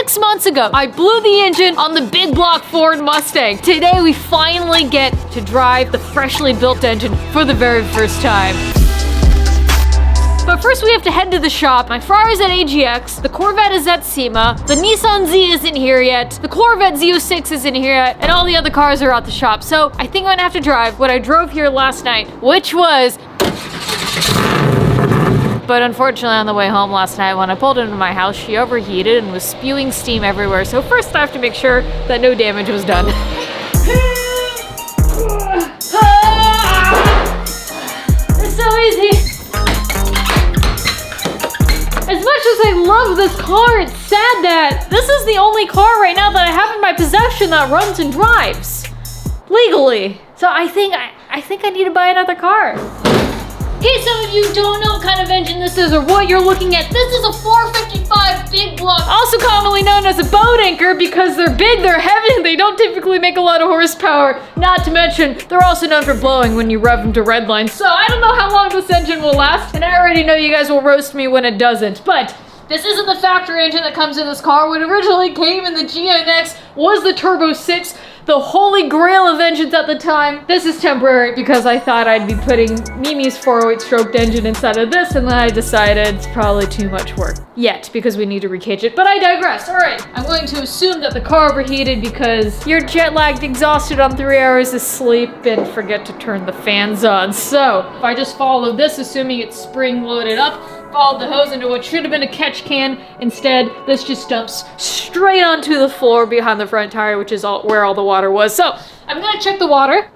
6 months ago, I blew the engine on the big block Ford Mustang. Today, we finally get to drive the freshly built engine for the very first time. But first we have to head to the shop. My Ferrari's at AGX, the Corvette is at SEMA, the Nissan Z isn't here yet, the Corvette Z06 isn't here yet, and all the other cars are at the shop. So I think I'm gonna have to drive what I drove here last night, which was... But unfortunately on the way home last night when I pulled into my house, she overheated and was spewing steam everywhere. So first I have to make sure that no damage was done. It's so easy. As much as I love this car, it's sad that this is the only car right now that I have in my possession that runs and drives legally. So I think I need to buy another car. In case some of you don't know what kind of engine this is or what you're looking at, this is a 455 big block, also commonly known as a boat anchor because they're big, they're heavy, and they don't typically make a lot of horsepower. Not to mention, they're also known for blowing when you rev them to red lines. So I don't know how long this engine will last, and I already know you guys will roast me when it doesn't, but this isn't the factory engine that comes in this car. What originally came in the GNX was the Turbo 6, the holy grail of engines at the time. This is temporary because I thought I'd be putting Mimi's 408 stroked engine inside of this, and then I decided it's probably too much work yet because we need to recage it, but I digress. All right, I'm going to assume that the car overheated because you're jet lagged, exhausted on 3 hours of sleep, and forget to turn the fans on. So if I just follow this, assuming it's spring loaded up, followed the hose into what should have been a catch can. Instead, this just dumps straight onto the floor behind the front tire, which is where all the water was. So I'm gonna check the water.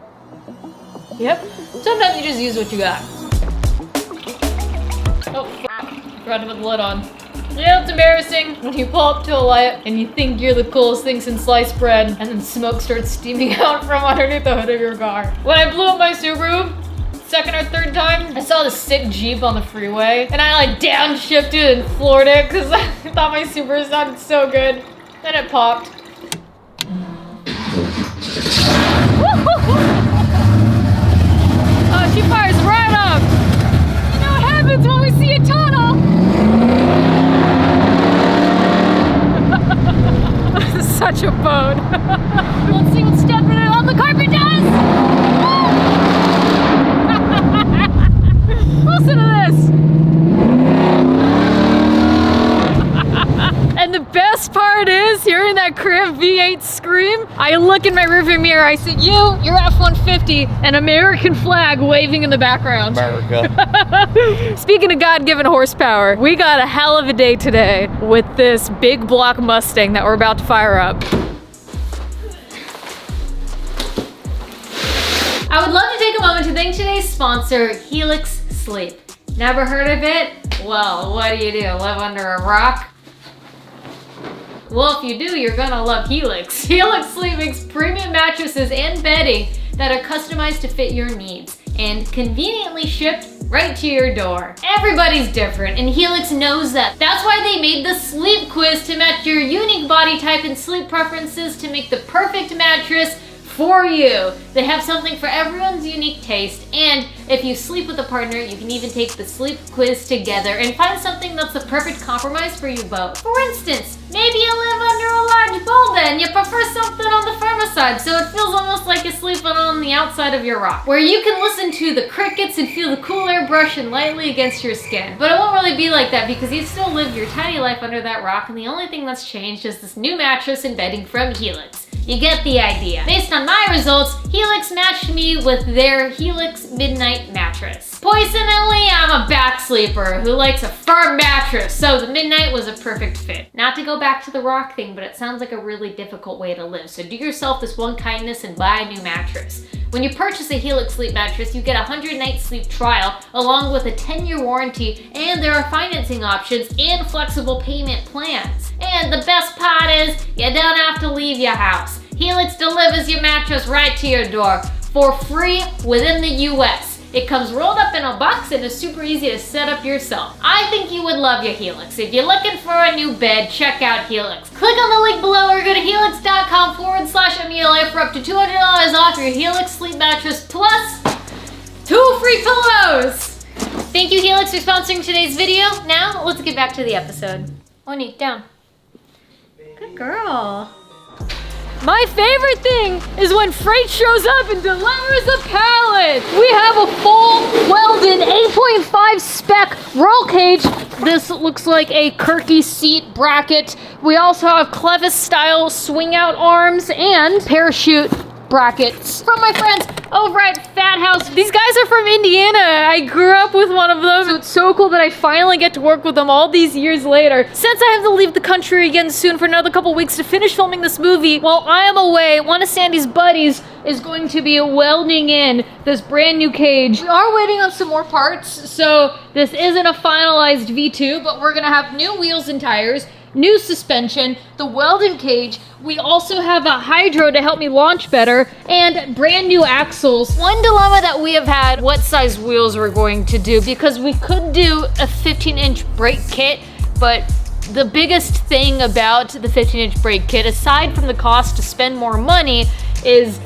Yep. Sometimes you just use what you got. Oh, forgot to put the lid on. Yeah, it's embarrassing when you pull up to a light and you think you're the coolest thing since sliced bread, and then smoke starts steaming out from underneath the hood of your car. When I blew up my Subaru, second or third time, I saw this sick Jeep on the freeway, and I like downshifted and floored it because I thought my Subaru sounded so good. Then it popped. Oh, she fires right up. You know what happens when we see a tunnel? This is such a boat. Let's see what stepping it on the carpet does. Listen to this. And the best part is, hearing that cramped V8 scream, I look in my rearview mirror, I see your F-150, an American flag waving in the background. America. Speaking of God-given horsepower, we got a hell of a day today with this big block Mustang that we're about to fire up. I would love to take a moment to thank today's sponsor, Helix Sleep. Never heard of it? Well, what do? Live under a rock? Well, if you do, you're gonna love Helix. Helix Sleep makes premium mattresses and bedding that are customized to fit your needs and conveniently shipped right to your door. Everybody's different, and Helix knows that. That's why they made the sleep quiz to match your unique body type and sleep preferences to make the perfect mattress for you. They have something for everyone's unique taste, and if you sleep with a partner, you can even take the sleep quiz together and find something that's the perfect compromise for you both. For instance, maybe you live under a large boulder and you prefer something on the firmer side, so it feels almost like you're sleeping on the outside of your rock, where you can listen to the crickets and feel the cool air brushing lightly against your skin. But it won't really be like that because you still live your tiny life under that rock, and the only thing that's changed is this new mattress and bedding from Helix. You get the idea. Based on my results, Helix matched me with their Helix Midnight mattress. Poisonally, I'm a back sleeper who likes a firm mattress, so the Midnight was a perfect fit. Not to go back to the rock thing, but it sounds like a really difficult way to live, so do yourself this one kindness and buy a new mattress. When you purchase a Helix Sleep mattress, you get a 100-night sleep trial along with a 10-year warranty, and there are financing options and flexible payment plans. And the best part is, you don't have to leave your house. Helix delivers your mattress right to your door for free within the US. It comes rolled up in a box and is super easy to set up yourself. I think you would love your Helix. If you're looking for a new bed, check out Helix. Click on the link below or go to helix.com/Emelia for up to $200 off your Helix sleep mattress plus 2 free pillows. Thank you, Helix, for sponsoring today's video. Now, let's get back to the episode. Oni, down. Good girl. My favorite thing is when Freight shows up and delivers a pallet. We have a full welded 8.5 spec roll cage. This looks like a Kirky seat bracket. We also have Clevis style swing out arms and parachute brackets from my friends over at Fat House. These guys are from Indiana. I grew up with one of them. So it's so cool that I finally get to work with them all these years later. Since I have to leave the country again soon for another couple weeks to finish filming this movie, while I am away, one of Sandy's buddies is going to be welding in this brand new cage. We are waiting on some more parts, so this isn't a finalized V2, but we're gonna have new wheels and tires, new suspension, the welded cage. We also have a hydro to help me launch better, and brand new axles. One dilemma that we have had, what size wheels we're going to do, because we could do a 15-inch brake kit, but the biggest thing about the 15-inch brake kit, aside from the cost to spend more money, is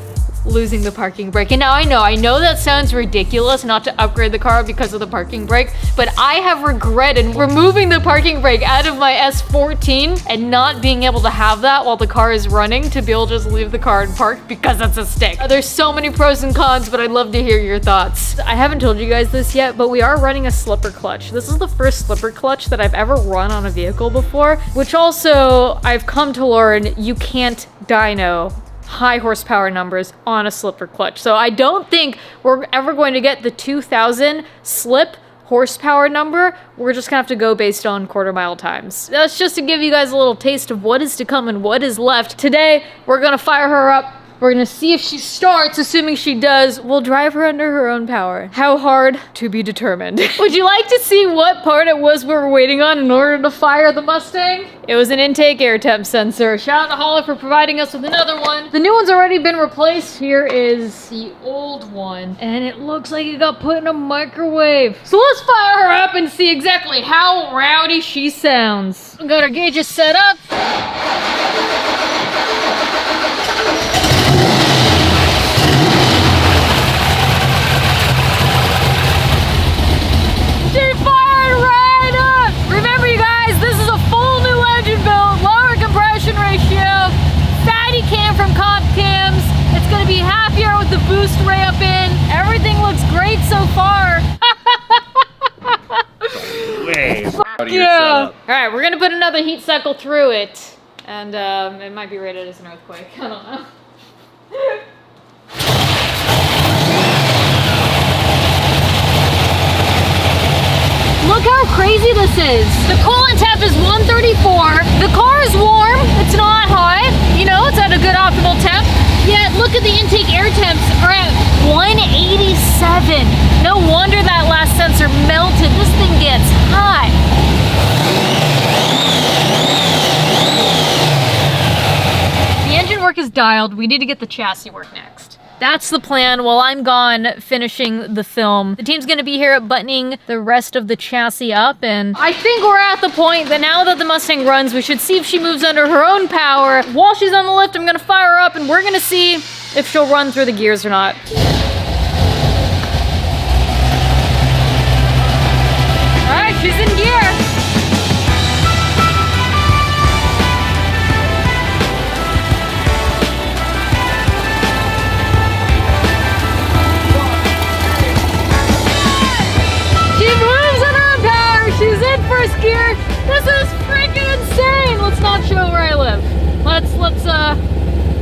losing the parking brake. And now I know that sounds ridiculous not to upgrade the car because of the parking brake, but I have regretted removing the parking brake out of my S14 and not being able to have that while the car is running, to be able to just leave the car and park because it's a stick. There's so many pros and cons, but I'd love to hear your thoughts. I haven't told you guys this yet, but we are running a slipper clutch. This is the first slipper clutch that I've ever run on a vehicle before, which also I've come to learn you can't dyno high horsepower numbers on a slipper clutch. So I don't think we're ever going to get the 2000 slip horsepower number. We're just gonna have to go based on quarter mile times. That's just to give you guys a little taste of what is to come and what is left. Today, we're gonna fire her up. We're gonna see if she starts. Assuming she does, we'll drive her under her own power. How hard? To be determined. Would you like to see what part it was we were waiting on in order to fire the Mustang? It was an intake air temp sensor. Shout out to Holly for providing us with another one. The new one's already been replaced. Here is the old one, and it looks like it got put in a microwave. So let's fire her up and see exactly how rowdy she sounds. We got our gauges set up. Boost ray up in. Everything looks great so far. Way out of your Yeah. setup. All right, we're gonna put another heat cycle through it, and it might be rated as an earthquake. I don't know. Look how crazy this is. The coolant temp is 134. The car is warm. It's not high. You know, it's at a good optimal temp. Yet, look at the intake air temps are at 187. No wonder that last sensor melted. This thing gets hot. The engine work is dialed. We need to get the chassis work next. That's the plan while I'm gone finishing the film. The team's gonna be here buttoning the rest of the chassis up, and I think we're at the point that now that the Mustang runs, we should see if she moves under her own power. While she's on the lift, I'm gonna fire her up and we're gonna see if she'll run through the gears or not. All right, she's in gear. First gear. This is freaking insane. Let's not show where I live. Let's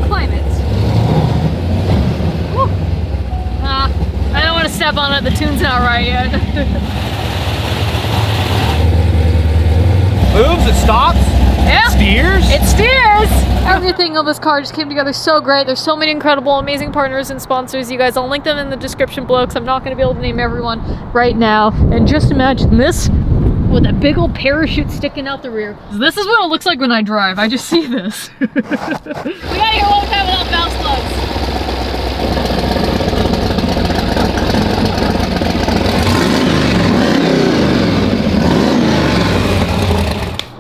climb it. Woo. I don't want to step on it. The tune's not right yet. Moves, it stops. Yeah. Steers. It steers. Everything on this car just came together so great. There's so many incredible, amazing partners and sponsors. You guys, I'll link them in the description below because I'm not going to be able to name everyone right now. And just imagine this with a big old parachute sticking out the rear. This is what it looks like when I drive. I just see this. We gotta go one time without bounce plugs.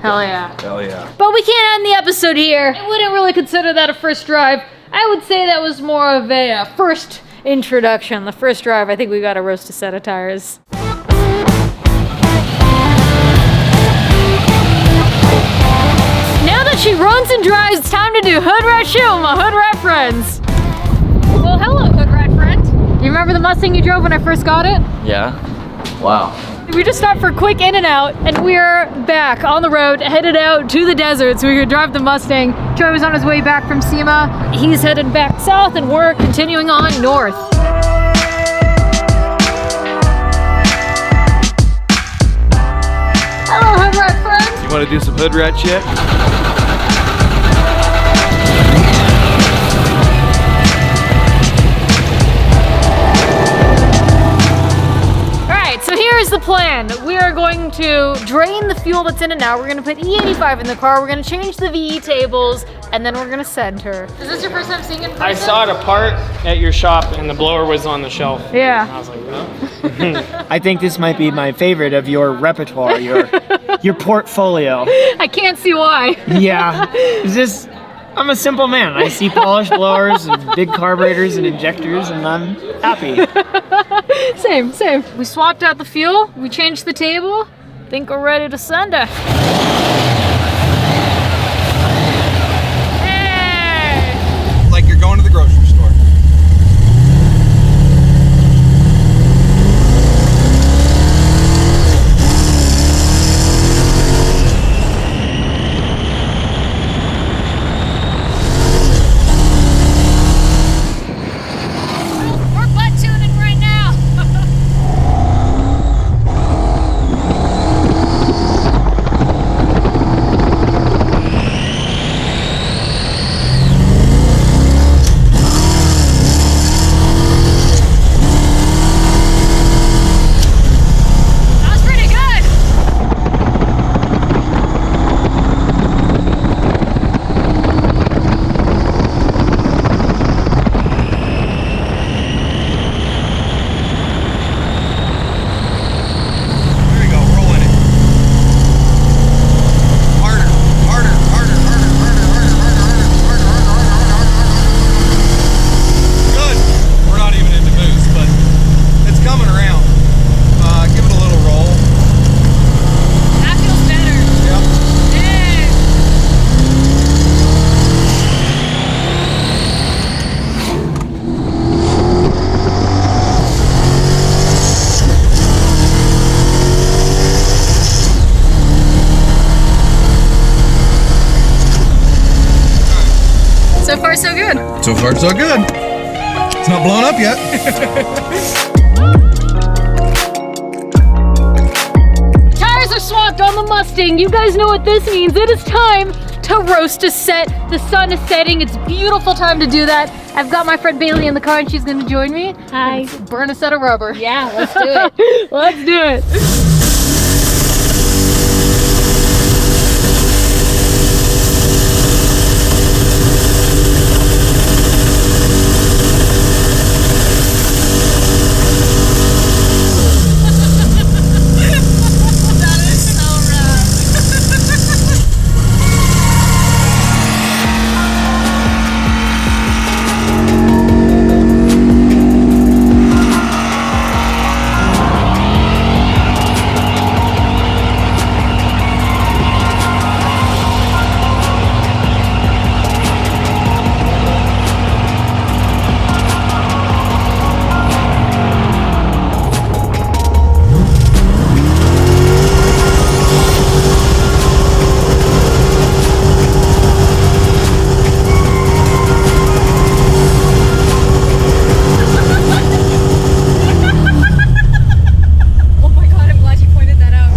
Hell yeah. Hell yeah. But we can't end the episode here. I wouldn't really consider that a first drive. I would say that was more of a first introduction. The first drive, I think we got to roast a set of tires. Now that she runs and drives. It's time to do Hood Rat Shit with my Hood Rat friends. Well, hello, Hood Rat friend. You remember the Mustang you drove when I first got it? Yeah. Wow. We just stopped for a quick in and out, and we're back on the road, headed out to the desert so we could drive the Mustang. Joey was on his way back from SEMA. He's headed back south, and we're continuing on north. Hello, Hood Rat friend. You want to do some hood rat shit? So here's the plan. We are going to drain the fuel that's in it now. We're gonna put E85 in the car. We're gonna change the VE tables, and then we're gonna send her. Is this your first time seeing it in person? I saw it apart at your shop and the blower was on the shelf. Yeah. And I was like, oh. I think this might be my favorite of your repertoire, your portfolio. I can't see why. Yeah, it's just, I'm a simple man. I see polished blowers and big carburetors and injectors, and I'm happy. Same. We swapped out the fuel, we changed the table. Think we're ready to send her. Hey! Like you're going to the grocery store. We're butt tuning right now. That was pretty good. There you go, rolling it. Harder, harder, harder, harder, harder, harder, harder, harder, harder, harder, harder, harder. Good. We're not even into boost, but it's coming around. Give it a little roll. That feels better. Yep. Hey. So far, so good. So far, so good. It's not blown up yet. Tires are swapped on the Mustang. You guys know what this means. It is time to roast a set. The sun is setting. It's a beautiful time to do that. I've got my friend Bailey in the car and she's gonna join me. Hi. Let's burn a set of rubber. Yeah, let's do it. Let's do it. That is so rad. Oh my god, I'm glad you pointed that out.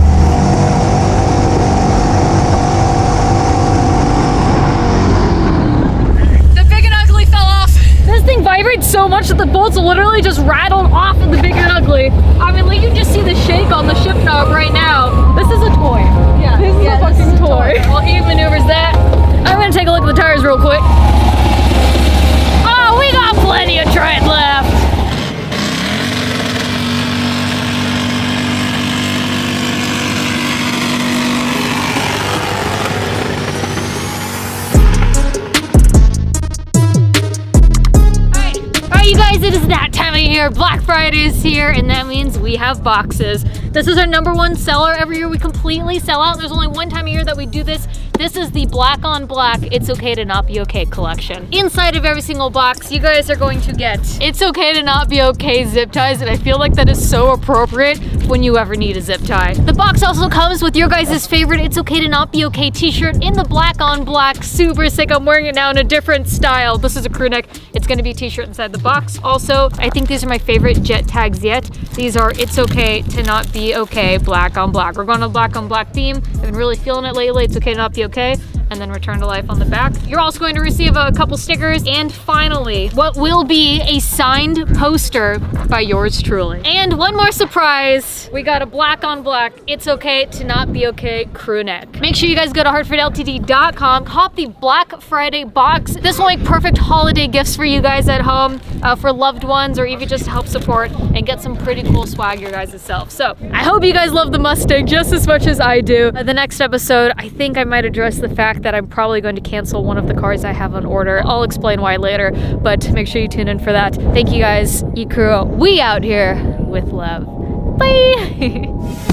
The big and ugly fell off. This thing vibrates so much that the bolts literally just rattled off of the big and ugly. I mean, like, you just see the shake on the shift knob right now. This is a toy. Yeah, this is a fucking toy. While he maneuvers that, I'm gonna take a look at the tires real quick. Oh, we got plenty of tread left. Alright, you guys, it is that time of year. Black Friday is here, and that means we have boxes. This is our #1 seller. Every year we completely sell out. There's only one time a year that we do this This is the black on black It's Okay to Not Be Okay collection. Inside of every single box, you guys are going to get It's Okay to Not Be Okay zip ties, and I feel like that is so appropriate when you ever need a zip tie. The box also comes with your guys' favorite It's Okay to Not Be Okay t-shirt in the black on black. Super sick. I'm wearing it now in a different style. This is a crew neck. It's gonna be a t-shirt inside the box. Also, I think these are my favorite jet tags yet. These are It's Okay to Not Be Okay black on black. We're going on a black on black theme. I've been really feeling it lately. It's okay to not be okay. And then Return to Life on the back. You're also going to receive a couple stickers, and finally, what will be a signed poster by yours truly. And one more surprise, we got a black on black It's Okay to Not Be Okay crew neck. Make sure you guys go to HartfordLTD.com, hop the Black Friday box. This will make perfect holiday gifts for you guys at home, for loved ones, or even just to help support and get some pretty cool swag your guys' self. So I hope you guys love the Mustang just as much as I do. The next episode, I think I might address the fact that I'm probably going to cancel one of the cars I have on order. I'll explain why later, but make sure you tune in for that. Thank you guys, E-Crew. We out here with love. Bye!